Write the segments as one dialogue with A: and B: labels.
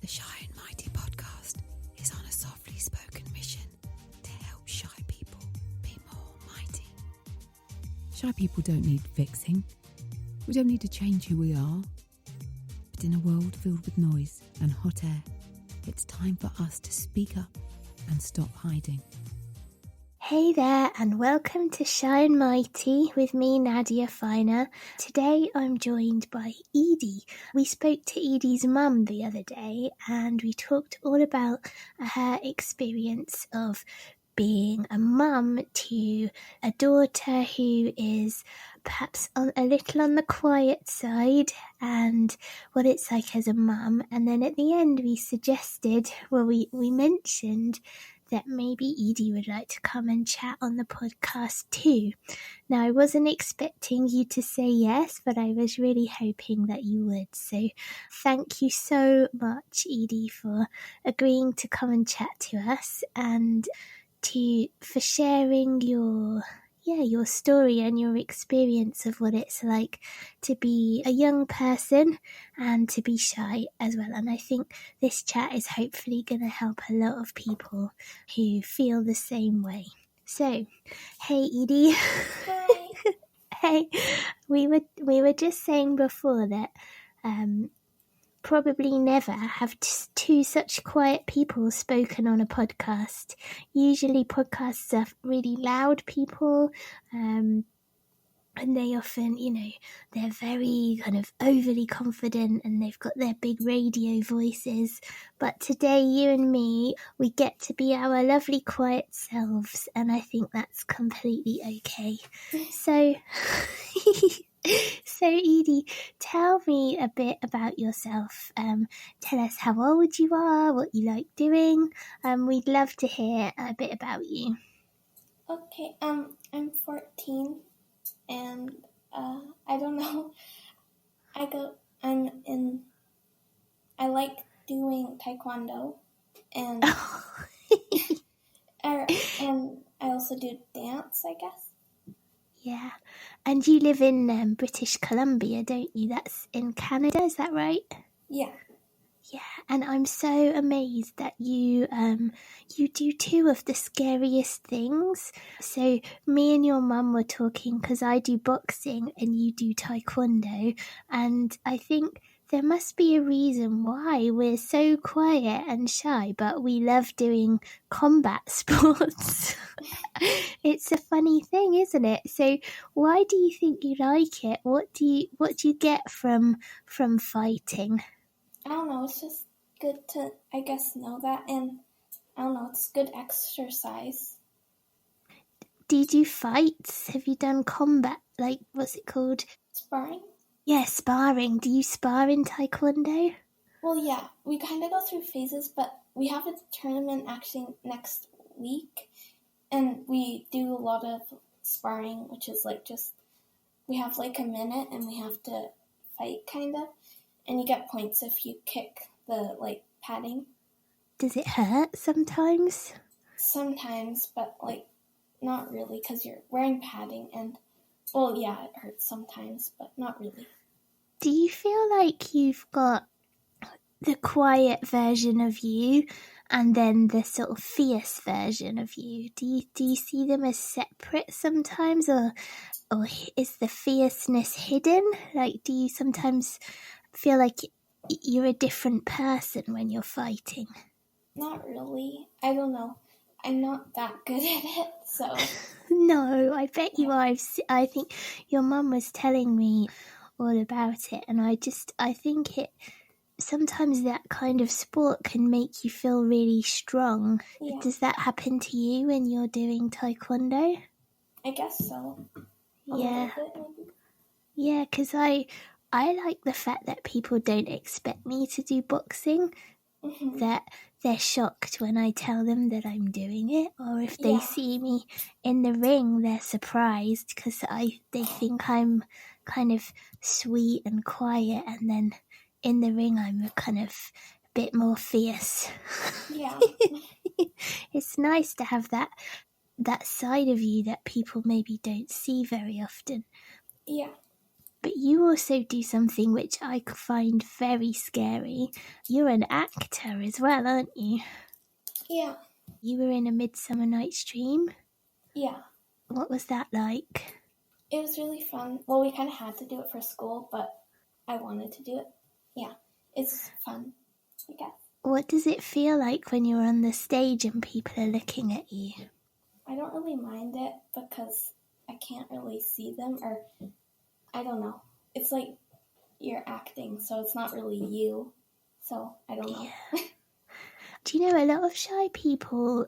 A: The Shy and Mighty podcast is on a softly spoken mission to help shy people be more mighty. Shy people don't need fixing. We don't need to change who we are. But in a world filled with noise and hot air, it's time for us to speak up and stop hiding.
B: Hey there, and welcome to Shy and Mighty with me, Nadia Finer. Today I'm joined by Edie. We spoke to Edie's mum the other day and we talked all about her experience of being a mum to a daughter who is perhaps a little on the quiet side and what it's like as a mum. And then at the end we mentioned that maybe Edie would like to come and chat on the podcast too. Now, I wasn't expecting you to say yes, but I was really hoping that you would. So thank you so much, Edie, for agreeing to come and chat to us and for sharing your story and your experience of what it's like to be a young person and to be shy as well. And I think this chat is hopefully going to help a lot of people who feel the same way. So, hey Edie.
C: Hi.
B: Hey, we were just saying before that probably never have two such quiet people spoken on a podcast. Usually podcasts are really loud people, and they often, they're very kind of overly confident and they've got their big radio voices. But today, you and me, we get to be our lovely quiet selves, and I think that's completely okay. So, Edie, tell me a bit about yourself. Tell us how old you are, what you like doing. We'd love to hear a bit about you.
C: Okay, I'm 14, and I don't know. I like doing taekwondo, and and I also do dance, I guess.
B: Yeah, and you live in British Columbia, don't you? That's in Canada, is that right?
C: Yeah.
B: Yeah, and I'm so amazed that you do two of the scariest things. So me and your mum were talking because I do boxing and you do taekwondo, and I think there must be a reason why we're so quiet and shy, but we love doing combat sports. It's a funny thing, isn't it? So why do you think you like it? What do you get from fighting?
C: I don't know, it's just good to, I guess, know that, and I don't know, it's good exercise.
B: Do you do fights? Have you done combat? Like, what's it called?
C: Sparring?
B: Yeah, sparring. Do you spar in taekwondo?
C: Well, yeah, we kind of go through phases, but we have a tournament actually next week, and we do a lot of sparring, which is like we have like a minute and we have to fight, kind of, and you get points if you kick the, padding.
B: Does it hurt sometimes?
C: Sometimes, but, not really, because you're wearing padding, and, well, yeah, it hurts sometimes, but not really.
B: Do you feel like you've got the quiet version of you and then the sort of fierce version of you? Do you see them as separate sometimes, or is the fierceness hidden? Like, do you sometimes feel like you're a different person when you're fighting?
C: Not really. I don't know. I'm not that good at it, so...
B: No, I bet you are. I think your mum was telling me all about it, and I think sometimes that kind of sport can make you feel really strong.
C: Yeah.
B: Does that happen to you when you're doing taekwondo?
C: I guess so.
B: Yeah.
C: A little bit, maybe.
B: Yeah, because I like the fact that people don't expect me to do boxing, that they're shocked when I tell them that I'm doing it, or if they see me in the ring, they're surprised because they think I'm kind of sweet and quiet, and then in the ring I'm a kind of bit more fierce.
C: Yeah.
B: It's nice to have that side of you that people maybe don't see very often.
C: Yeah.
B: But you also do something which I find very scary. You're an actor as well, aren't you?
C: Yeah.
B: You were in A Midsummer Night's Dream.
C: Yeah.
B: What was that like?
C: It was really fun. Well, we kind of had to do it for school, but I wanted to do it. Yeah, it's fun, I guess.
B: What does it feel like when you're on the stage and people are looking at you?
C: I don't really mind it because I can't really see them, or I don't know. It's like you're acting, so it's not really you. So I don't know.
B: Yeah. Do you know, a lot of shy people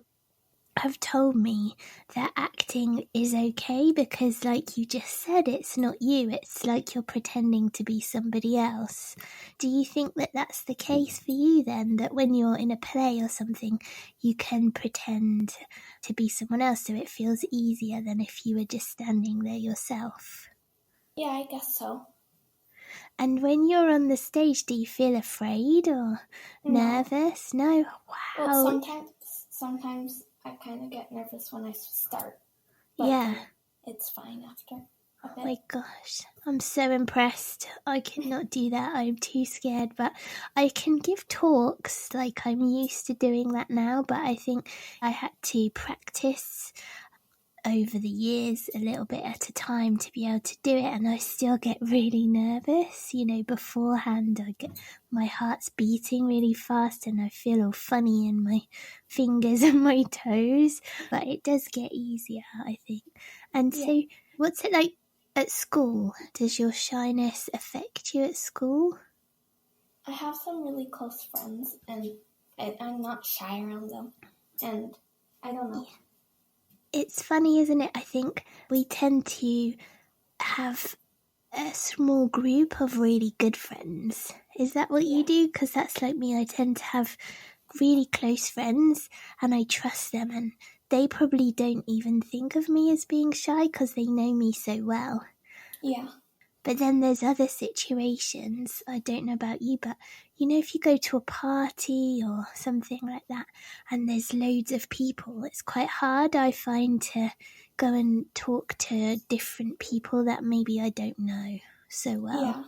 B: have told me that acting is okay because, like you just said, it's not you. It's like you're pretending to be somebody else. Do you think that that's the case for you then? That when you're in a play or something, you can pretend to be someone else so it feels easier than if you were just standing there yourself?
C: Yeah, I guess so.
B: And when you're on the stage, do you feel afraid or nervous? No? Wow.
C: Well, sometimes I kind of get nervous when I start. But
B: yeah.
C: It's fine after a bit.
B: Oh my gosh, I'm so impressed. I could not do that. I'm too scared, but I can give talks. Like, I'm used to doing that now, but I think I had to practice over the years a little bit at a time to be able to do it, and I still get really nervous. You know, beforehand my heart's beating really fast and I feel all funny in my fingers and my toes, but it does get easier, I think. And so what's it like at school? Does your shyness affect you at school?
C: I have some really close friends and I'm not shy around them, and I don't know.
B: It's funny, isn't it? I think we tend to have a small group of really good friends. Is that what you do? Because that's like me. I tend to have really close friends and I trust them, and they probably don't even think of me as being shy because they know me so well.
C: Yeah.
B: But then there's other situations, I don't know about you, but you know, if you go to a party or something like that and there's loads of people, it's quite hard, I find, to go and talk to different people that maybe I don't know so well.
C: Yeah.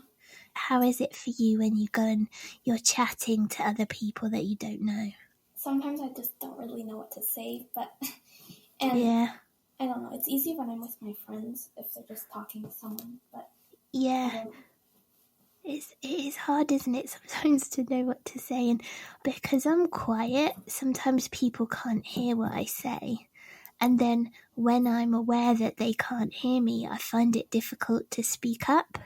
B: How is it for you when you go and you're chatting to other people that you don't know?
C: Sometimes I just don't really know what to say, but
B: yeah.
C: I don't know. It's easy when I'm with my friends if they're just talking to someone, but
B: yeah. It is hard, isn't it, sometimes to know what to say, and because I'm quiet, sometimes people can't hear what I say. And then when I'm aware that they can't hear me, I find it difficult to speak up.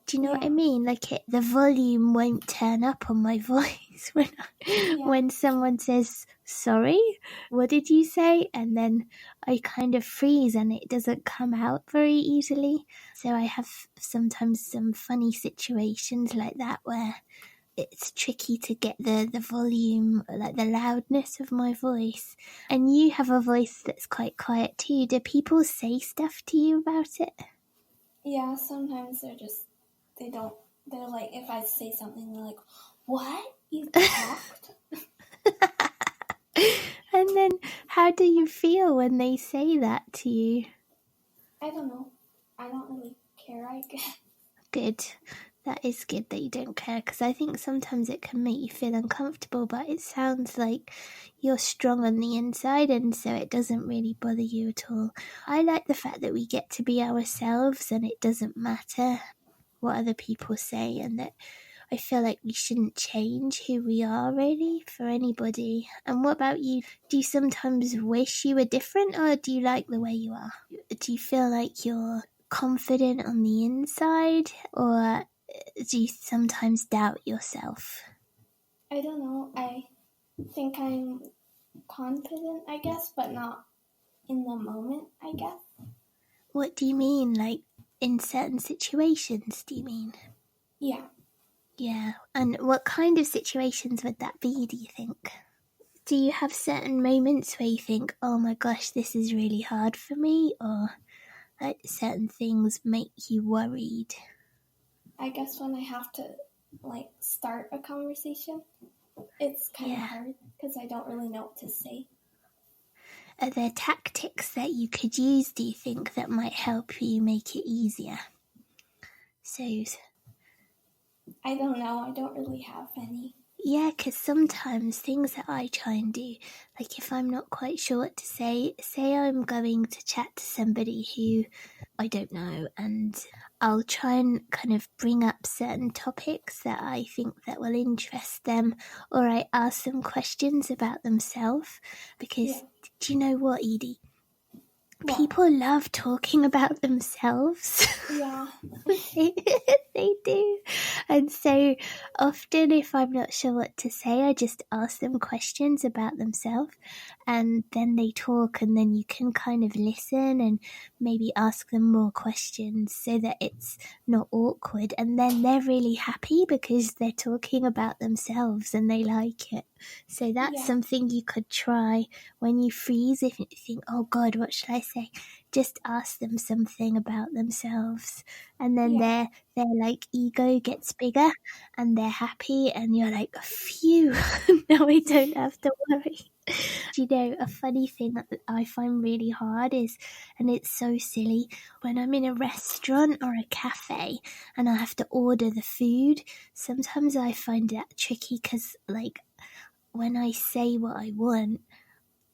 B: Do you know what I mean? Like the volume won't turn up on my voice when someone says, sorry, what did you say? And then I kind of freeze and it doesn't come out very easily. So I have sometimes some funny situations like that where it's tricky to get the volume, like the loudness of my voice. And you have a voice that's quite quiet too. Do people say stuff to you about it?
C: Yeah, sometimes they're like, if I say something, they're like, what? You talked?
B: And then how do you feel when they say that to you?
C: I don't know. I don't really care, I guess.
B: Good. That is good that you don't care, because I think sometimes it can make you feel uncomfortable, but it sounds like you're strong on the inside and so it doesn't really bother you at all. I like the fact that we get to be ourselves and it doesn't matter what other people say, and that I feel like we shouldn't change who we are really for anybody. And what about you? Do you sometimes wish you were different, or do you like the way you are? Do you feel like you're confident on the inside, or do you sometimes doubt yourself?
C: I don't know. I think I'm confident, I guess, but not in the moment, I guess.
B: What do you mean? Like in certain situations, do you mean?
C: Yeah.
B: Yeah. And what kind of situations would that be, do you think? Do you have certain moments where you think, oh my gosh, this is really hard for me, or like certain things make you worried?
C: I guess when I have to like start a conversation, it's kind of hard because I don't really know what to say.
B: Are there tactics that you could use, do you think, that might help you make it easier? So,
C: I don't know. I don't really have any.
B: yeah, because sometimes things that I try and do, like if I'm not quite sure what to say I'm going to chat to somebody who I don't know, and I'll try and kind of bring up certain topics that I think that will interest them, or I ask them questions about themselves, because do you know what, Edie?
C: What?
B: People love talking about themselves.
C: Yeah.
B: They do. And so often, if I'm not sure what to say, I just ask them questions about themselves, and then they talk, and then you can kind of listen and maybe ask them more questions so that it's not awkward. And then they're really happy because they're talking about themselves and they like it. So that's something you could try when you freeze. If you think, oh God, what should I say? Just ask them something about themselves, and then their like ego gets bigger and they're happy, and you're like, phew, now I don't have to worry. You know, a funny thing that I find really hard is, and it's so silly, when I'm in a restaurant or a cafe and I have to order the food, sometimes I find that tricky because, like, when I say what I want,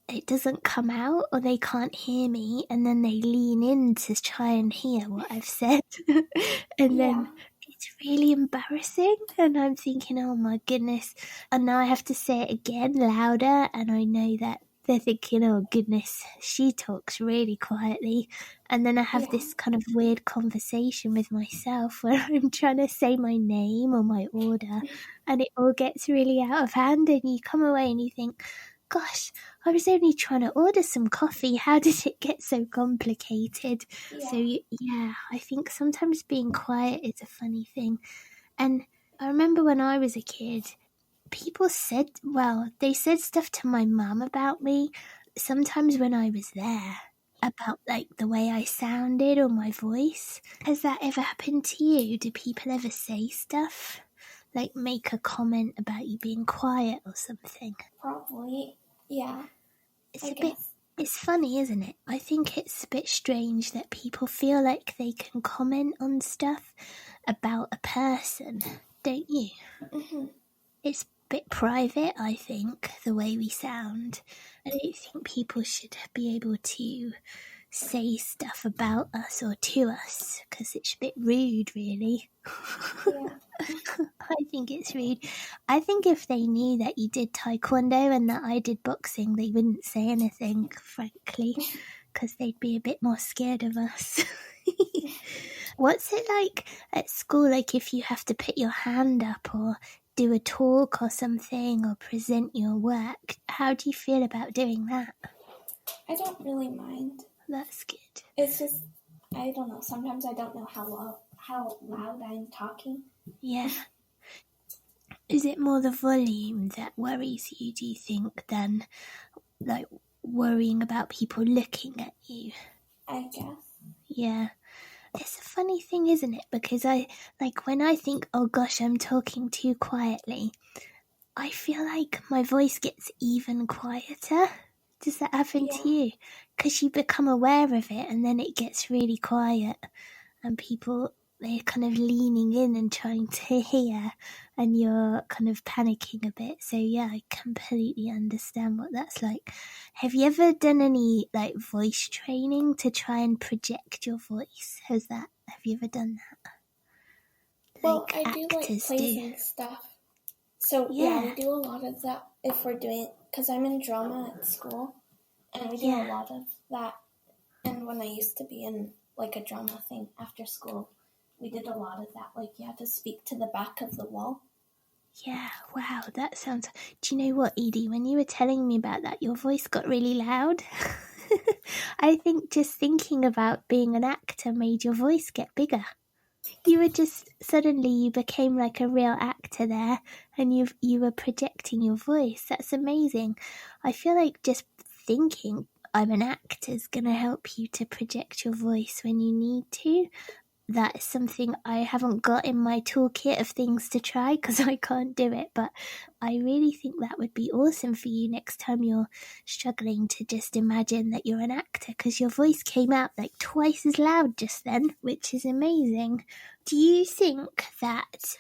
B: it doesn't come out, or they can't hear me, and then they lean in to try and hear what I've said. And then it's really embarrassing, and I'm thinking, oh my goodness, and now I have to say it again louder, and I know that they're thinking, oh goodness, she talks really quietly. And then I have this kind of weird conversation with myself where I'm trying to say my name or my order, and it all gets really out of hand, and you come away and you think, gosh, I was only trying to order some coffee. How did it get so complicated? So, yeah, I think sometimes being quiet is a funny thing. And I remember when I was a kid, people said, well, they said stuff to my mum about me sometimes when I was there, about like the way I sounded or my voice. Has that ever happened to you? Do people ever say stuff? Like make a comment about you being quiet or something?
C: Probably. Yeah.
B: It's funny, isn't it? I think it's a bit strange that people feel like they can comment on stuff about a person, don't you?
C: Mm-hmm.
B: It's a bit private, I think, the way we sound. I don't think people should be able to say stuff about us or to us, because it's a bit rude, really.
C: Yeah.
B: I think it's rude. I think if they knew that you did taekwondo and that I did boxing, they wouldn't say anything, frankly, because they'd be a bit more scared of us. What's it like at school, like if you have to put your hand up or do a talk or something or present your work? How do you feel about doing that?
C: I don't really mind.
B: That's good.
C: It's just, I don't know. Sometimes I don't know how loud I'm talking.
B: Yeah. Is it more the volume that worries you, do you think, than like worrying about people looking at you?
C: I guess.
B: Yeah. It's a funny thing, isn't it? Because when I think, oh gosh, I'm talking too quietly, I feel like my voice gets even quieter. Does that happen to you? Because you become aware of it and then it gets really quiet, and people, they're kind of leaning in and trying to hear, and you're kind of panicking a bit. So yeah, I completely understand what that's like. Have you ever done any like voice training to try and project your voice? Have you ever done that?
C: Well,
B: Like
C: I do like plays and stuff. So yeah, we do a lot of that if we're doing, because I'm in drama at school, and we do a lot of that. And when I used to be in like a drama thing after school, we did a lot of that. Like you had to speak to the back of the wall.
B: Yeah, wow, that sounds... Do you know what, Edie? When you were telling me about that, your voice got really loud. I think just thinking about being an actor made your voice get bigger. You were just... Suddenly you became like a real actor there, and you were projecting your voice. That's amazing. I feel like just thinking I'm an actor is going to help you to project your voice when you need to. that is something I haven't got in my toolkit of things to try because I can't do it. But I really think that would be awesome for you next time you're struggling to just imagine that you're an actor, because your voice came out like twice as loud just then, which is amazing. Do you think that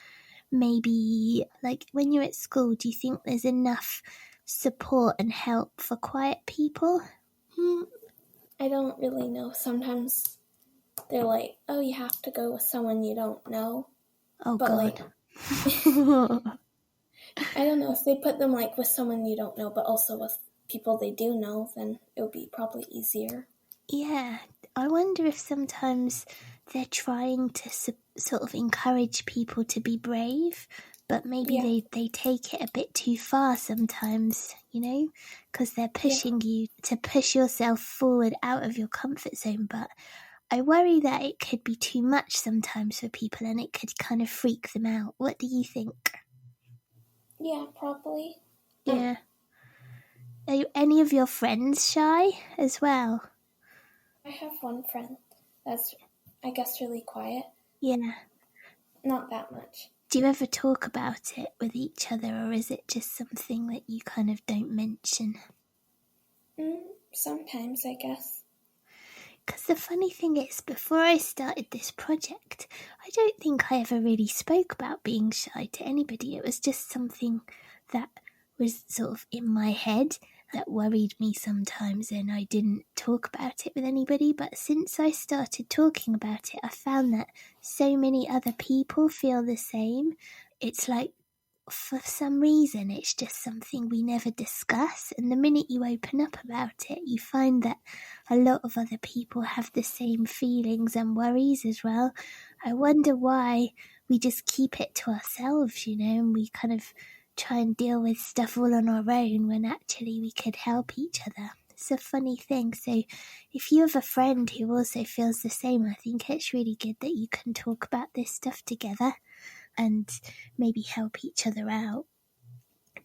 B: maybe, like, when you're at school, do you think there's enough support and help for quiet people?
C: I don't really know. Sometimes they're like, oh, you have to go with someone you don't know.
B: Oh,
C: but
B: God.
C: I don't know. If they put them like with someone you don't know, but also with people they do know, then it would be probably easier.
B: Yeah, I wonder if sometimes they're trying to sort of encourage people to be brave, but maybe they take it a bit too far sometimes, you know, because they're pushing you to push yourself forward out of your comfort zone. But I worry that it could be too much sometimes for people and it could kind of freak them out. What do you think?
C: Yeah, probably.
B: Yeah. Are any of your friends shy as well?
C: I have one friend that's, I guess, really quiet.
B: Yeah.
C: Not that much.
B: Do you ever talk about it with each other, or is it just something that you kind of don't mention?
C: Sometimes, I guess.
B: Because the funny thing is, before I started this project, I don't think I ever really spoke about being shy to anybody. It was just something that was sort of in my head that worried me sometimes, and I didn't talk about it with anybody. But since I started talking about it, I found that so many other people feel the same. It's like, for some reason, it's just something we never discuss. And the minute you open up about it, you find that a lot of other people have the same feelings and worries as well. I wonder why we just keep it to ourselves, you know, and we kind of try and deal with stuff all on our own when actually we could help each other. It's a funny thing. So if you have a friend who also feels the same, I think it's really good that you can talk about this stuff together and maybe help each other out.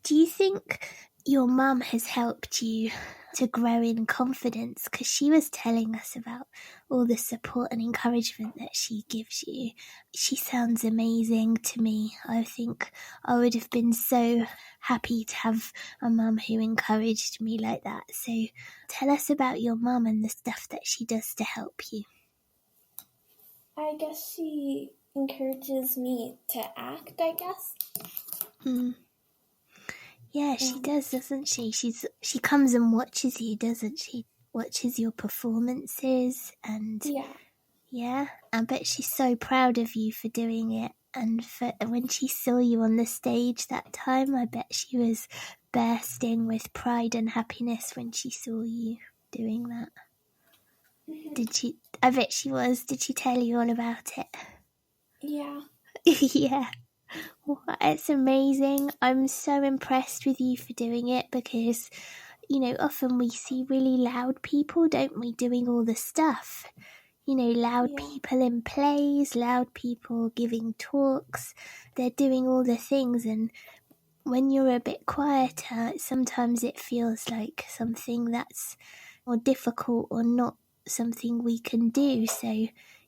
B: Do you think your mum has helped you to grow in confidence? Because she was telling us about all the support and encouragement that she gives you. She sounds amazing to me. I think I would have been so happy to have a mum who encouraged me like that. So tell us about your mum and the stuff that she does to help you.
C: I guess she encourages me to act, I guess.
B: Yeah, she does, doesn't she? She comes and watches you, doesn't she? Watches your performances, and yeah, I bet she's so proud of you for doing it. And for when she saw you on the stage that time, I bet she was bursting with pride and happiness when she saw you doing that. Did she? I bet she was. Did she tell you all about it?
C: Yeah.
B: Yeah. Well, it's amazing. I'm so impressed with you for doing it because, you know, often we see really loud people, don't we, doing all the stuff. You know, loud people in plays, loud people giving talks. They're doing all the things, and when you're a bit quieter, sometimes it feels like something that's more difficult or not something we can do. So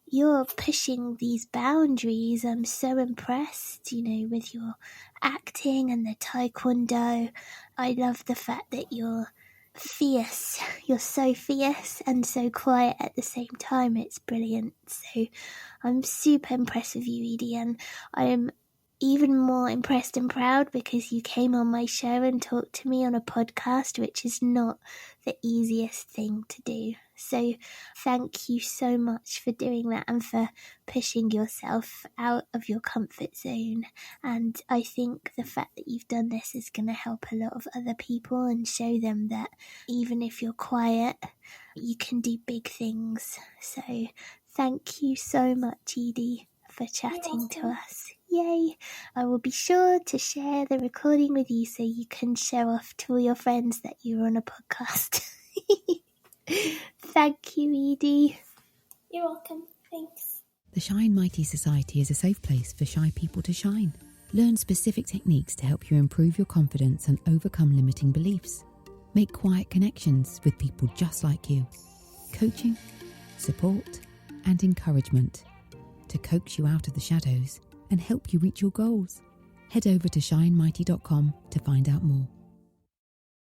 B: you're pushing these boundaries. I'm so impressed, you know, with your acting and the taekwondo. I love the fact that you're fierce. You're so fierce and so quiet at the same time. It's brilliant. So I'm super impressed with you, Edie, and I am even more impressed and proud because you came on my show and talked to me on a podcast, which is not the easiest thing to do. So thank you so much for doing that and for pushing yourself out of your comfort zone. And I think the fact that you've done this is going to help a lot of other people and show them that even if you're quiet, you can do big things. So thank you so much, Edie, for chatting to us. Yay! I will be sure to share the recording with you so you can show off to all your friends that you're on a podcast. Thank you, Edie.
C: You're welcome. Thanks.
A: The Shine Mighty Society is a safe place for shy people to shine. Learn specific techniques to help you improve your confidence and overcome limiting beliefs. Make quiet connections with people just like you. Coaching, support, and encouragement to coax you out of the shadows and help you reach your goals. Head over to shinemighty.com to find out more.